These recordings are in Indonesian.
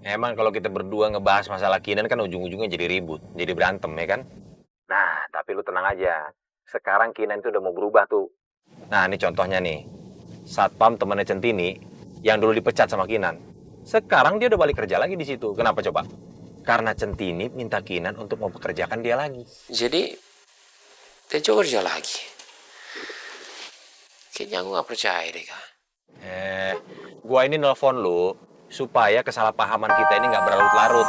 Emang kalau kita berdua ngebahas masalah Kinan kan ujung-ujungnya jadi ribut, jadi berantem ya kan? Nah, tapi lu tenang aja. Sekarang Kinan itu udah mau berubah tuh. Nah, ini contohnya nih. Satpam temannya Centini yang dulu dipecat sama Kinan. Sekarang dia udah balik kerja lagi di situ. Kenapa coba? Karena Centini minta Kinan untuk mempekerjakan dia lagi. Jadi Tejo kerja lagi. Kayaknya aku gak percaya deh kak. Eh, gua ini nelpon lu supaya kesalahpahaman kita ini nggak berlarut-larut.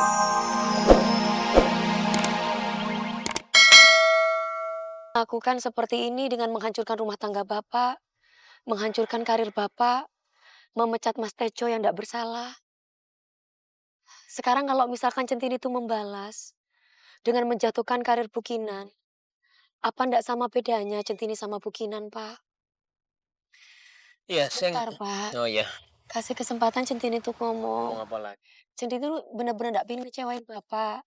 Lakukan seperti ini dengan menghancurkan rumah tangga Bapak, menghancurkan karir Bapak, memecat Mas Tejo yang tidak bersalah. Sekarang kalau misalkan Centini itu membalas dengan menjatuhkan karir Bukinan, apa ndak sama bedanya Centini sama Bukinan, Pak? Iya, Bentar, Pak. Oh iya, Kasih kesempatan Centini tuh ngomong. ngomong apa lagi? Centini tuh bener-bener ndak pengen ngecewain Bapak.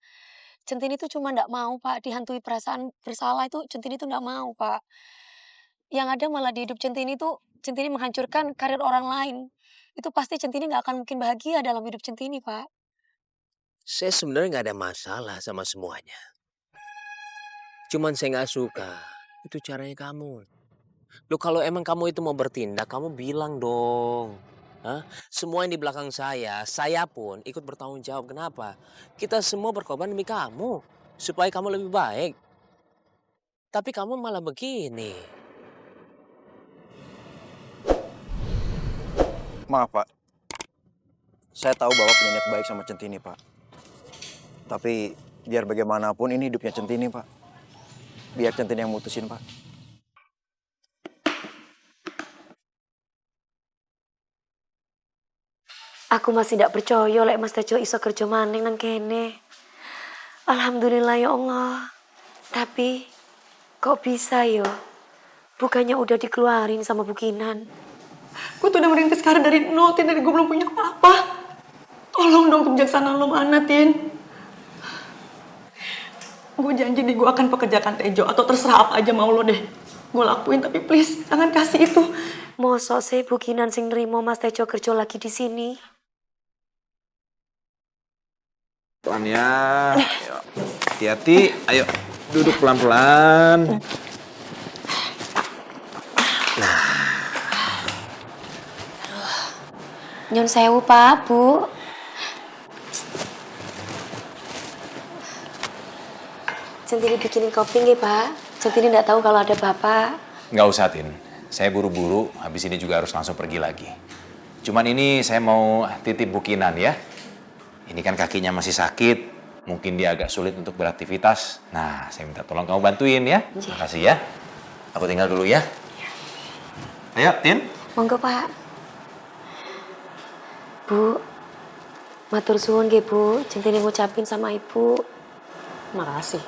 Centini tuh cuma ndak mau, Pak, dihantui perasaan bersalah itu Centini tuh ndak mau, Pak. Yang ada malah di hidup Centini tuh, Centini menghancurkan karir orang lain. Itu pasti Centini nggak akan mungkin bahagia dalam hidup Centini, Pak. Saya sebenarnya nggak ada masalah sama semuanya. Cuman saya nggak suka itu caranya kamu. Loh kalau emang kamu itu mau bertindak, kamu bilang dong. Hah? Semua yang di belakang saya pun ikut bertanggung jawab. Kenapa? Kita semua berkorban demi kamu. Supaya kamu lebih baik. Tapi kamu malah begini. Maaf Pak, saya tahu Bapak punya niat baik sama Centini Pak. Tapi biar bagaimanapun ini hidupnya Centini Pak. Biar Centini yang mutusin Pak. Aku masih tidak percaya lek Mas Tejo iso kerja maning nang kene. Alhamdulillah ya Allah. Tapi kok bisa yo? Bukannya udah dikeluarin sama Bukinan. Gue tuh udah merintis karir dari nol, Tin, dari gue belum punya apa-apa. Tolong dong kebijaksanaan lo mana, Tin. Gue janji deh gue akan pekerjakan Tejo atau terserah apa aja mau lo deh. Gue lakuin tapi please jangan kasih itu. Mosok sih Bukinan sing nerimo Mas Tejo kerja lagi di sini. Pelan ya. Ayo. Hati-hati. Ayo. Duduk pelan-pelan. Nyon sewu, Pak, Bu. Centini bikinin kopi nggih, Pak. Centini nggak tahu kalau ada Bapak. Nggak usah, Tin. Saya buru-buru, habis ini juga harus langsung pergi lagi. Cuman ini saya mau titip Bukinan ya. Ini kan kakinya masih sakit, mungkin dia agak sulit untuk beraktivitas. Nah, saya minta tolong kamu bantuin ya. Makasih ya. Aku tinggal dulu ya. Ayo, Tin. Monggo, Pak. Bu, matur suwun nggih, Bu. Centini ngucapin sama Ibu. Makasih.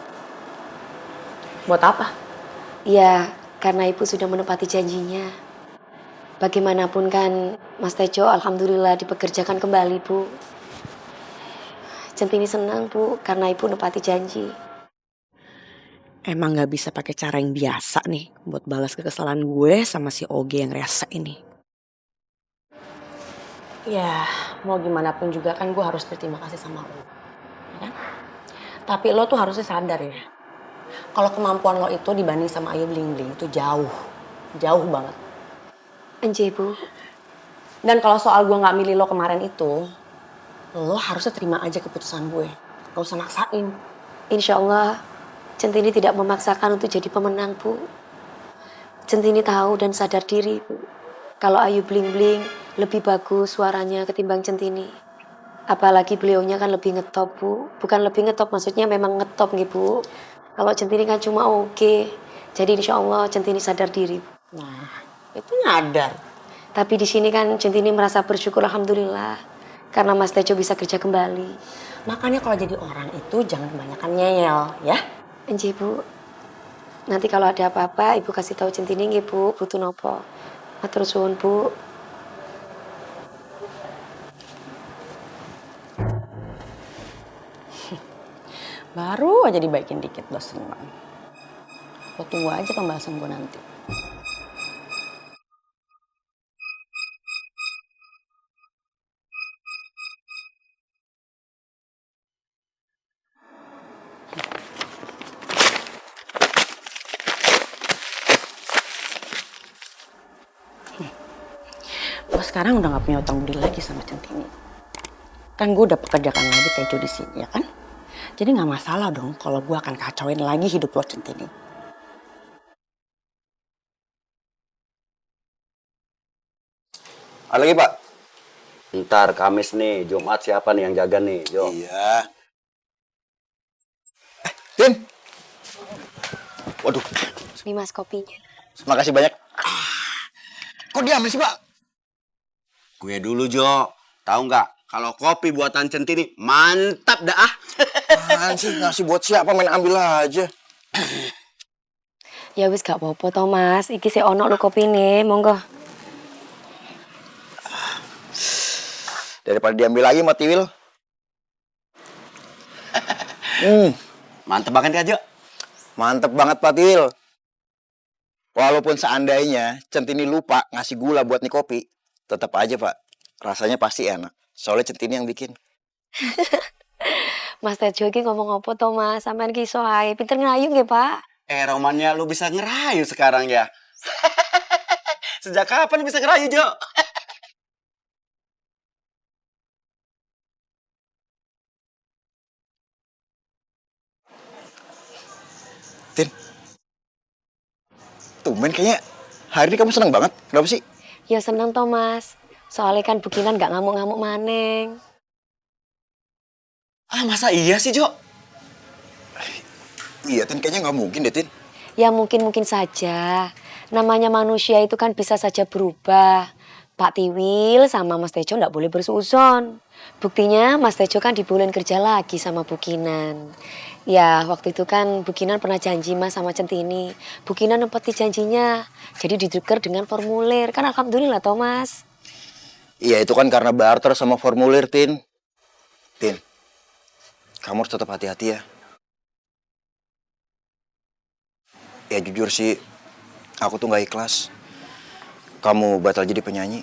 Buat apa? Iya, karena Ibu sudah menepati janjinya. Bagaimanapun kan Mas Tejo alhamdulillah dipekerjakan kembali, Bu. Centini senang, Bu, karena Ibu menepati janji. Emang gak bisa pakai cara yang biasa nih buat balas kekesalan gue sama si Oge yang rese ini. Ya, mau gimana pun juga kan gue harus berterima kasih sama lo. Ya kan? Tapi lo tuh harusnya sadar ya. Kalau kemampuan lo itu dibanding sama Ayu Bling Bling itu jauh. Jauh banget. Enje, Bu. Dan kalau soal gue gak milih lo kemarin itu, lo harusnya terima aja keputusan gue. Gak usah maksain. Insya Allah, Centini tidak memaksakan untuk jadi pemenang, Bu. Centini tahu dan sadar diri, Bu. Kalau Ayu Bling Bling lebih bagus suaranya ketimbang Centini. Apalagi beliaunya kan lebih ngetop, Bu. Bukan lebih ngetop, maksudnya memang ngetop nih, Bu. Kalau Centini kan cuma oke. Jadi insya Allah Centini sadar diri, Bu. Nah, itu nyadar. Tapi di sini kan Centini merasa bersyukur alhamdulillah. Karena Mas Tejo bisa kerja kembali. Makanya kalau jadi orang itu jangan kebanyakan ngeyel, ya. Enji, Bu. Nanti kalau ada apa-apa, Ibu kasih tahu Centini nggih, Bu. Butuh nopo. Matur suwun, Bu. Baru aja dibaikin dikit udah seneng. Lo tunggu aja pembahasan gue nanti. Lo sekarang udah gak punya utang budi lagi sama Centini. Kan gue udah pekerjakan lagi Tejo di sini, ya kan? Jadi gak masalah dong kalau gue akan kacauin lagi hidup lo, Centini. Ada lagi, Pak? Ntar Kamis nih, Jumat siapa nih yang jaga nih, Jo? Iya. Tin. Waduh, Nih mas kopinya. makasih banyak. Kok diam sih, Pak? Gue dulu, Jo. Tahu nggak? Kalau kopi buatan Centini, mantap dah ah. Apaan sih? Ngasih buat siapa? Main ambil aja. Ya wis gak apa-apa toh mas. Iki sih ono lu kopi nih, monggo. Daripada diambil lagi sama Tiwil. Mantap banget ya, Jo. Mantep banget, Pak Tiwil. Walaupun seandainya Centini lupa ngasih gula buat nih kopi, tetap aja, Pak. Rasanya pasti enak. Soalnya Centini yang bikin. Mas Tejo iki ngomong apa toh mas? Sampean ki iso ae. Pinter ngerayu nggih pak? Romannya lu bisa ngerayu sekarang ya. Sejak kapan bisa ngerayu, Jo? Tin. Tumben kayaknya hari ini kamu seneng banget. Kenapa sih? Ya seneng toh mas. Soalnya kan bukinan gak ngamuk-ngamuk maneng. Ah, masa iya sih, Jo? Iya, Tin. Kayaknya nggak mungkin deh, Tin. Ya mungkin-mungkin saja. Namanya manusia itu kan bisa saja berubah. Pak Tiwil sama Mas Tejo nggak boleh bersuuzon. Buktinya Mas Tejo kan dibolehin kerja lagi sama Bukinan. Ya waktu itu kan Bukinan pernah janji Mas sama Centini. Bukinan nempati janjinya. Jadi ditukar dengan formulir. Kan alhamdulillah toh Mas. Iya, itu kan karena barter sama formulir, Tin. Tin, kamu harus tetap hati-hati ya. Ya jujur sih, aku tuh nggak ikhlas. Kamu batal jadi penyanyi.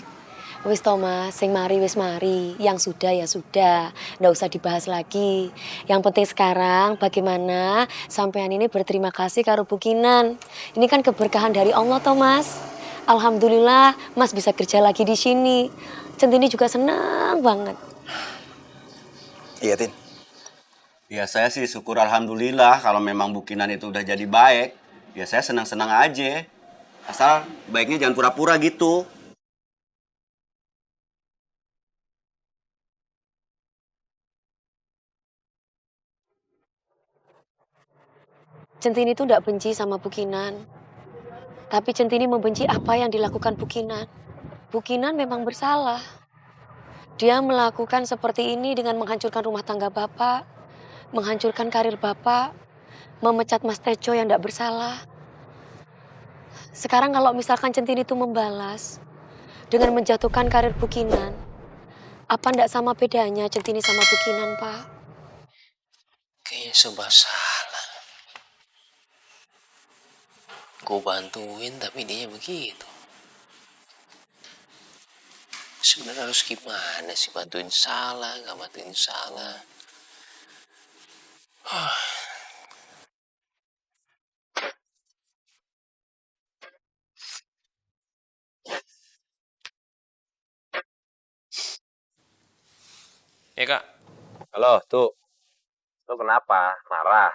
Wis toh Mas, sing mari wis mari. Yang sudah ya sudah. Nggak usah dibahas lagi. Yang penting sekarang bagaimana sampean ini berterima kasih karo Bukinan. Ini kan keberkahan dari Allah toh Mas. Alhamdulillah Mas bisa kerja lagi di sini. Centini juga senang banget. Iya, Tin. Ya saya sih syukur alhamdulillah kalau memang Bukinan itu udah jadi baik. Ya saya senang-senang aja. Asal baiknya jangan pura-pura gitu. Centini itu nggak benci sama Bukinan. Tapi Centini membenci apa yang dilakukan Bukinan. Bukinan memang bersalah. Dia melakukan seperti ini dengan menghancurkan rumah tangga Bapak, menghancurkan karir Bapak, memecat Mas Tejo yang tidak bersalah. Sekarang kalau misalkan Centini itu membalas dengan menjatuhkan karir Bukinan, apa ndak sama bedanya Centini sama Bukinan, Pak? Kayaknya serba salah. Gue bantuin tapi dia begitu. Sebenarnya harus gimana sih, bantuin salah, nggak bantuin salah? Ya kak, Halo, tuh. Lu kenapa? Marah?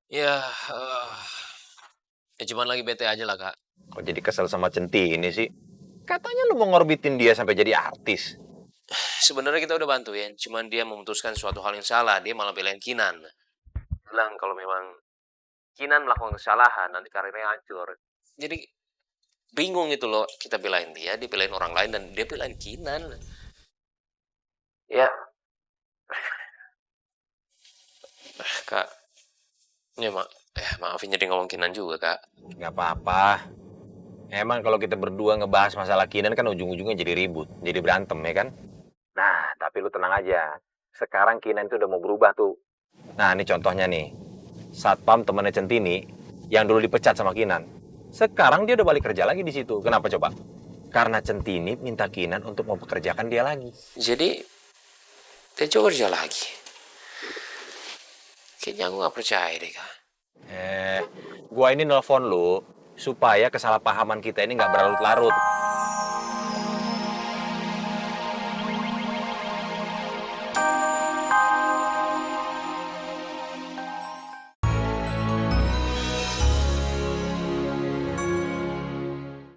ya, ya cuman lagi bete aja lah kak. Kok jadi kesel sama Centini sih? Katanya lu mau ngorbitin dia sampai jadi artis. Sebenarnya kita udah bantuin, cuman dia memutuskan suatu hal yang salah, dia malah belain Kinan. Bilang kalau memang Kinan melakukan kesalahan, nanti karirnya hancur. Jadi bingung gitu loh, kita belain dia belain orang lain, dan dia belain Kinan. Ya, kak, ya maafin jadi ngomong Kinan juga kak. Gak apa-apa. Emang kalau kita berdua ngebahas masalah Kinan kan ujung-ujungnya jadi ribut, jadi berantem ya kan? Nah, tapi lu tenang aja. Sekarang Kinan itu udah mau berubah tuh. Nah, ini contohnya nih. Satpam temannya Centini yang dulu dipecat sama Kinan. Sekarang dia udah balik kerja lagi di situ. Kenapa coba? Karena Centini minta Kinan untuk mempekerjakan dia lagi. Jadi Tejo kerja lagi. Kayaknya aku gak percaya deh kak. Gua ini nelpon lu supaya kesalahpahaman kita ini nggak berlarut-larut.